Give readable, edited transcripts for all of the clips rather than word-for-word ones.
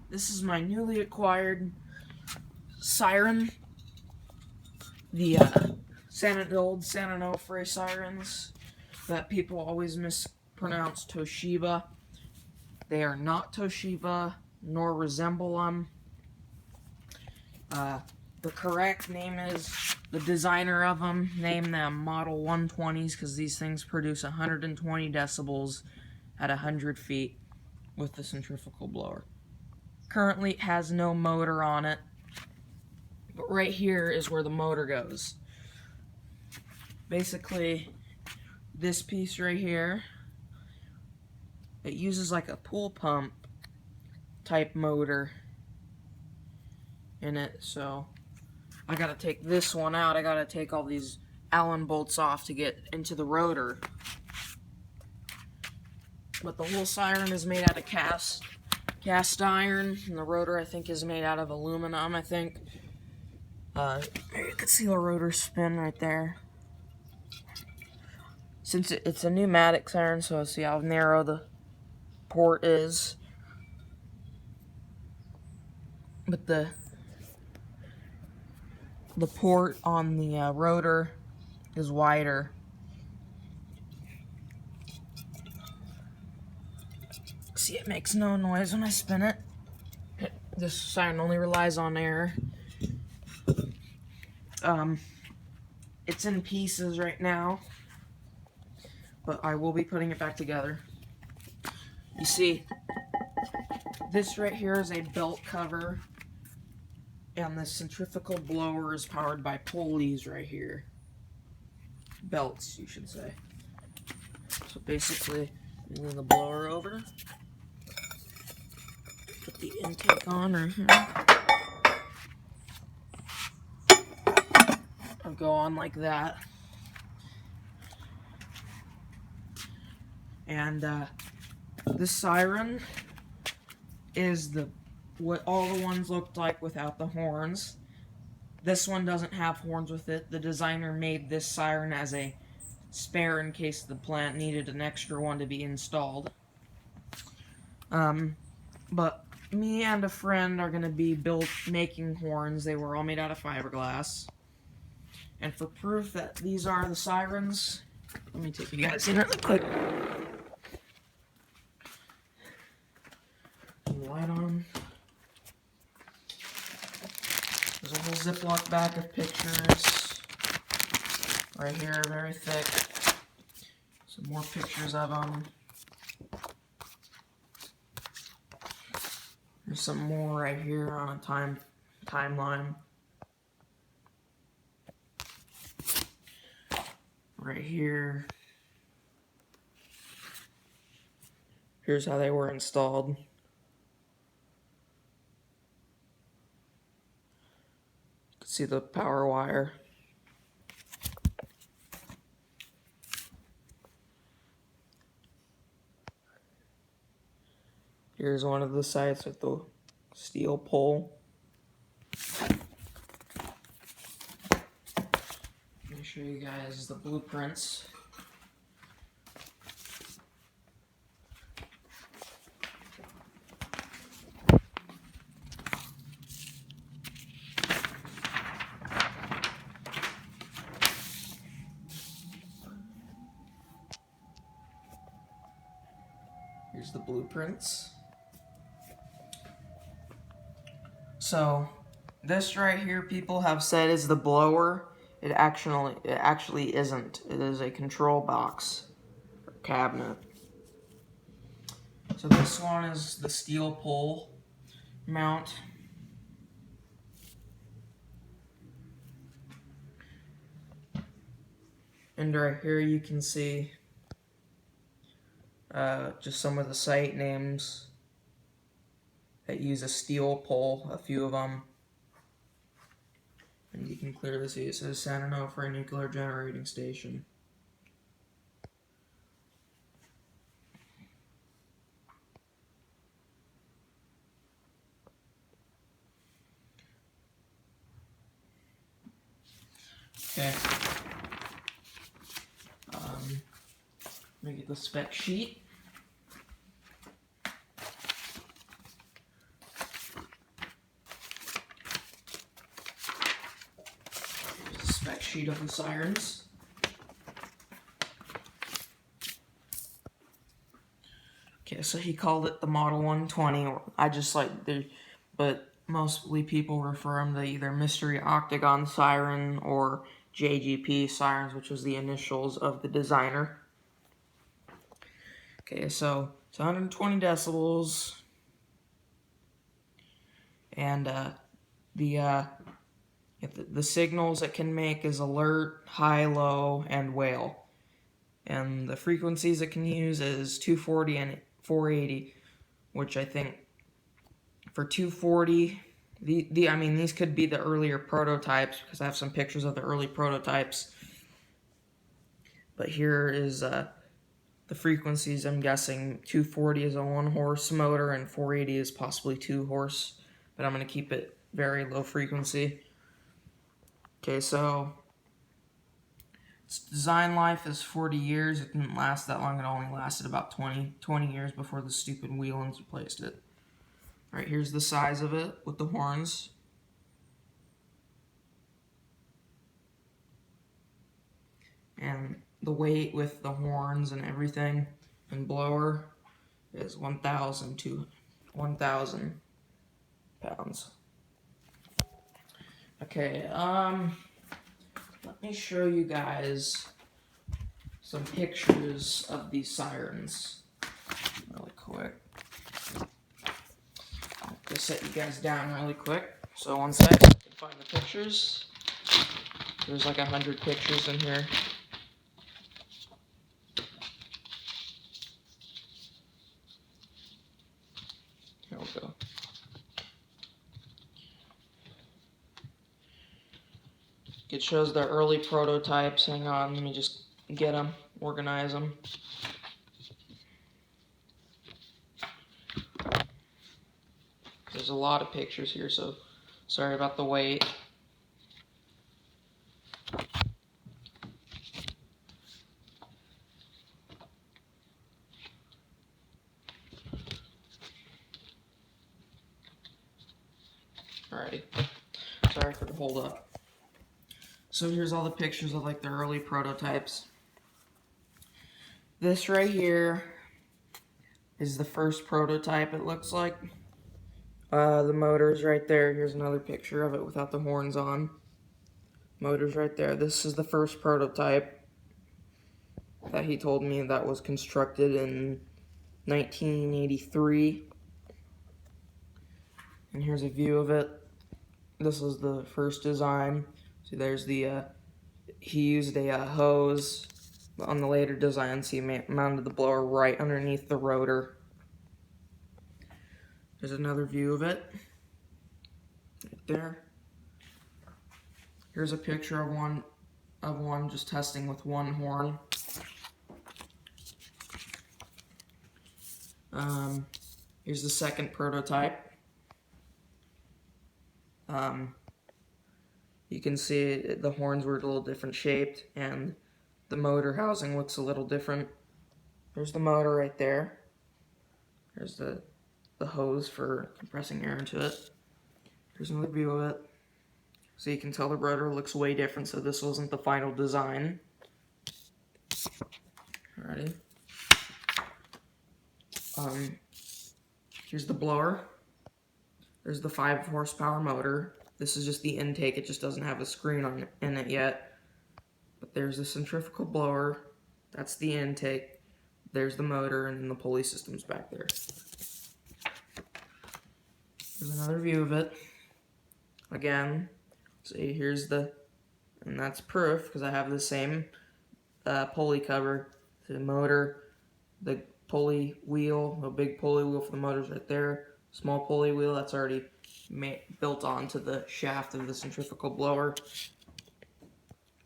This is my newly acquired siren. The old San Onofre sirens that people always mispronounce Toshiba. They are not Toshiba, nor resemble them. The correct name is, the designer of them named them Model 120s because these things produce 120 decibels at 100 feet with the centrifugal blower. Currently it has no motor on it, but right here is where the motor goes. Basically, this piece right here, it uses like a pool pump type motor in it, so I gotta take this one out. I gotta take all these Allen bolts off to get into the rotor. But the whole siren is made out of cast iron, and the rotor I think is made out of aluminum. I think you can see the rotor spin right there. Since it's a pneumatic siren, so see how narrow the port is. But the port on the rotor is wider. See, it makes no noise when I spin it. This siren only relies on air. It's in pieces right now, but I will be putting it back together. You see, this right here is a belt cover, and the centrifugal blower is powered by pulleys right here. Belts, you should say. So basically, move the blower over, put the intake on right here. I'll go on like that. And this siren is what all the ones looked like without the horns. This one doesn't have horns with it. The designer made this siren as a spare in case the plant needed an extra one to be installed. But me and a friend are going to be making horns. They were all made out of fiberglass. And for proof that these are the sirens, let me take you guys in really quick. Turn the light on. There's a whole Ziploc bag of pictures. Right here, very thick. Some more pictures of them. There's some more right here on a timeline. Right here. Here's how they were installed. You can see the power wire. Here's one of the sides with the steel pole. Let me show you guys the blueprints. Here's the blueprints. So, this right here, people have said is the blower. It actually isn't. It is a control box or cabinet. So this one is the steel pole mount. And right here you can see just some of the site names that use a steel pole, a few of them. And you can clearly see it says San Onofre Nuclear Generating Station. Okay. Let me get the spec sheet. sheet of the sirens. Okay, so he called it the Model 120. I just like the, but mostly people refer them to either Mystery Octagon Siren or JGP Sirens, which was the initials of the designer. Okay, so it's 120 decibels, and the signals it can make is alert, high, low, and wail. And the frequencies it can use is 240 and 480, which I think for 240, I mean, these could be the earlier prototypes, because I have some pictures of the early prototypes. But here is the frequencies. I'm guessing 240 is a 1-horse motor and 480 is possibly 2-horse, but I'm going to keep it very low frequency. Okay, so its design life is 40 years. It didn't last that long. It only lasted about 20 years before the stupid wheelings replaced it. Alright, here's the size of it with the horns. And the weight with the horns and everything and blower is 1,000 pounds. Okay, let me show you guys some pictures of these sirens really quick. I'll just set you guys down really quick. So one sec, I can find the pictures. There's like 100 pictures in here. Here we go. It shows the early prototypes. Hang on, let me just get them, organize them. There's a lot of pictures here, so sorry about the wait. Alrighty, sorry for the hold up. So here's all the pictures of like the early prototypes. This right here is the first prototype, it looks like. The motor's right there. Here's another picture of it without the horns on. Motor's right there. This is the first prototype that he told me that was constructed in 1983. And here's a view of it. This is the first design. See, there's the, he used a hose. On the later designs, he mounted the blower right underneath the rotor. There's another view of it. Right there. Here's a picture of one just testing with one horn. Here's the second prototype. You can see the horns were a little different shaped, and the motor housing looks a little different. There's the motor right there. There's the hose for compressing air into it. Here's another view of it. So you can tell the rotor looks way different, so this wasn't the final design. Alrighty. Here's the blower. There's the 5 horsepower motor. This is just the intake, it just doesn't have a screen in it yet. But there's the centrifugal blower, that's the intake, there's the motor, and then the pulley system's back there. Here's another view of it. Again, see, here's the, and that's proof, because I have the same pulley cover, the motor, the pulley wheel, a big pulley wheel for the motors right there, small pulley wheel that's already built onto the shaft of the centrifugal blower,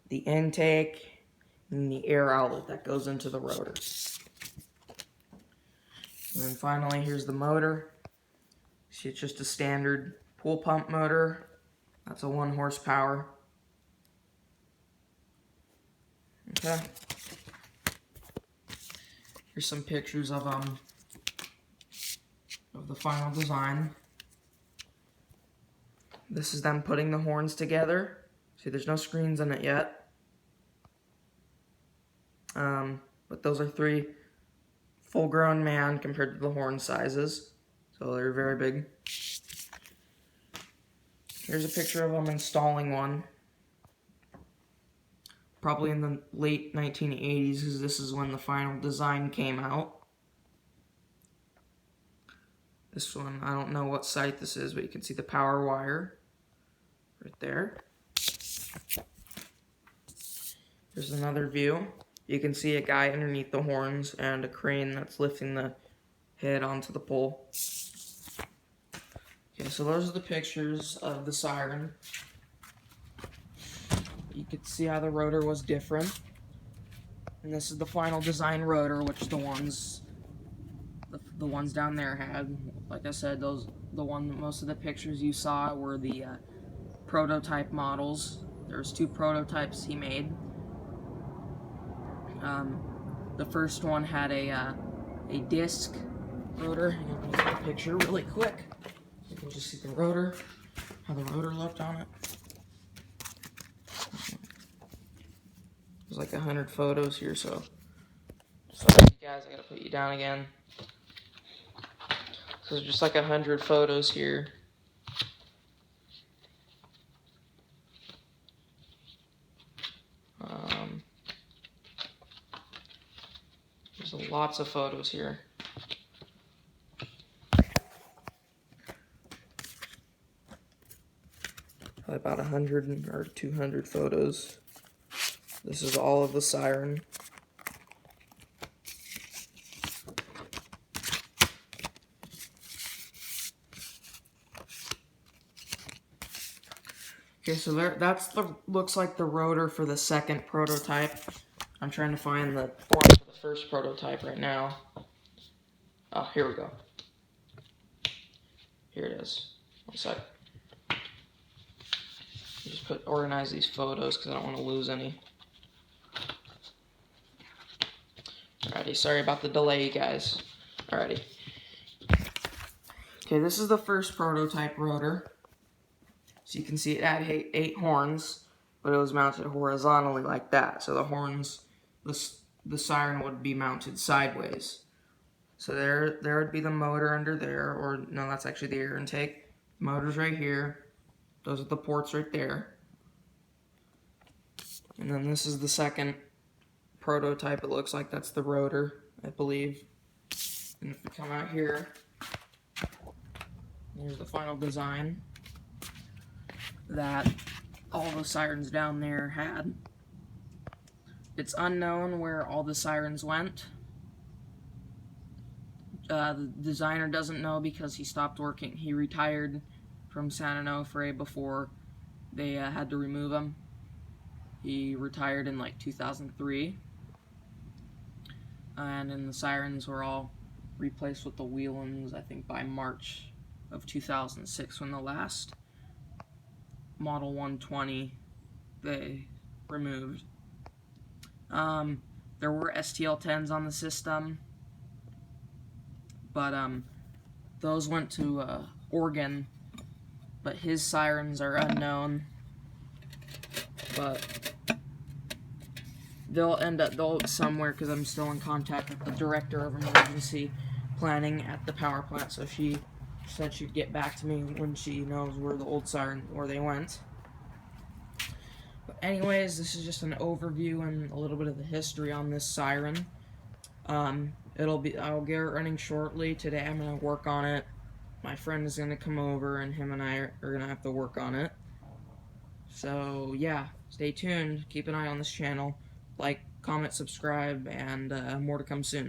the intake, and the air outlet that goes into the rotor. And then finally, here's the motor. See, it's just a standard pool pump motor. That's a 1 horsepower. Okay. Here's some pictures of the final design. This is them putting the horns together. See, there's no screens in it yet. But those are 3 full-grown man compared to the horn sizes. So they're very big. Here's a picture of them installing one. Probably in the late 1980s, because this is when the final design came out. This one, I don't know what site this is, but you can see the power wire right there. Here's another view. You can see a guy underneath the horns and a crane that's lifting the head onto the pole. Okay, so those are the pictures of the siren. You could see how the rotor was different. And this is the final design rotor, which the ones down there had. Like I said, most of the pictures you saw were the prototype models. There's 2 prototypes he made. The first one had a disc rotor. Hang on, let me get a picture really quick. You can just see the rotor, how the rotor looked on it. There's like 100 photos here, so sorry you guys, I gotta put you down again. So there's just like 100 photos here. There's lots of photos here. Probably about 100 or 200 photos. This is all of the siren. Okay, so looks like the rotor for the second prototype. I'm trying to find the one for the first prototype right now. Oh, here we go. Here it is. One sec. Just organize these photos because I don't want to lose any. Alrighty, sorry about the delay, guys. Alrighty. Okay, this is the first prototype rotor. So you can see it had 8 horns, but it was mounted horizontally like that. So the horns, the siren would be mounted sideways. So there would be the motor under there, or no, that's actually the air intake. The motor's right here. Those are the ports right there. And then this is the second prototype. It looks like that's the rotor, I believe. And if we come out here, here's the final design that all the sirens down there had. It's unknown where all the sirens went. The designer doesn't know because he stopped working. He retired from San Onofre before they had to remove him. He retired in like 2003. And then the sirens were all replaced with the Whelans, I think, by March of 2006, when the last Model 120 they removed. There were STL-10s on the system, but those went to Oregon, but his sirens are unknown. But they'll somewhere, because I'm still in contact with the director of emergency planning at the power plant, so she said she'd get back to me when she knows where the old siren, where they went. But anyways, this is just an overview and a little bit of the history on this siren. I'll get it running shortly. Today I'm going to work on it. My friend is going to come over, and him and I are going to have to work on it. So yeah, stay tuned. Keep an eye on this channel. Like, comment, subscribe, and more to come soon.